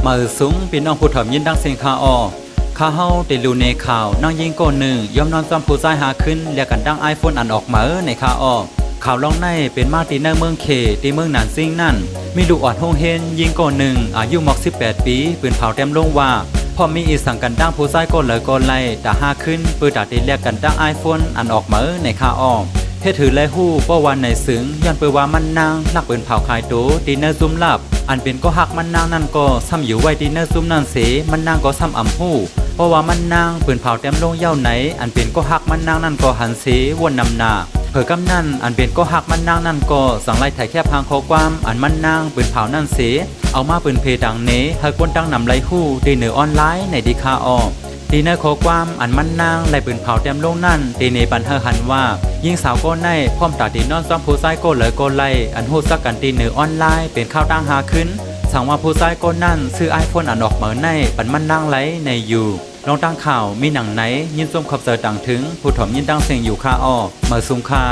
มาสูงพี่น้องผู้ถมยินดังเสียงคาออข้าเฮาได้รู้ในข่าวนั่งยิงก้นหนึ่งยอมนอนซ้ำผู้ชายหาขึ้นเรียกกันดังไอโฟนอันออกมาในคาออข่าวล่องในเป็นมาตีในเมืองเคตีเมืองหนานซิงนั่นมีลูกอ่อนโฮงเฮนยิงก้นหนึ่งอายุ18 ปีปืนเผาเต็มลงว่าพอมีอีสังกันดังผู้ชายก้นเลยก้นไล่ด่าหาขึ้นปืนด่าตีเรียกกันดังไอโฟนอันออกมาในคาออเทถือและหู้ป้อวันในสึงย้อนเปิดว่ามันนางลักปืนเผาคายโตตีเนอร์ซุ่มลับอันเป็นก็หักมันนางนั่นก็ซ้ำอยู่ไว้ตีเนอร์ซุ่มนั่นเสมันนางก็ซ้ำอ่ำหู้เพราะว่ามันนางปืนเผาเต็มลงเย้าไหนอันเป็นก็หักมันนางนั่นก็หันเสวนนำนาเผอกำนั่นอันเป็นก็หักมันนางนั่นก็สั่งไล่ถ่ายแคบพางข้อความอันมันนางปืนเผานั่นเสเอามาปืนเพดังเนให้คนดังนำไล่หู้ตีเนอออนไลน์ในดีคาออตีเนอข้อความอันมันนางไล่ปืนเผาเต็มลงนั่นตีเนปันเฮหันว่ายิงสาวก้นในพร้อมตาตีนอนซ้อมผู้ชายก้นเลยก้นไล่อันหู้ซักกันตีเนอออนไลน์เป็นข้าวตั้งหาขึ้นสั่งว่าผู้ชายก้นนั่นซื้อไอโฟนอันออกเหมือนในปันมันนางไล่ในอยู่ลองตั้งข่าวมีหนังไหนยินส้มขับเสอต่างถึงผู้ถมยินตั้งเสียงอยู่คาอ้อมาซุ่มคา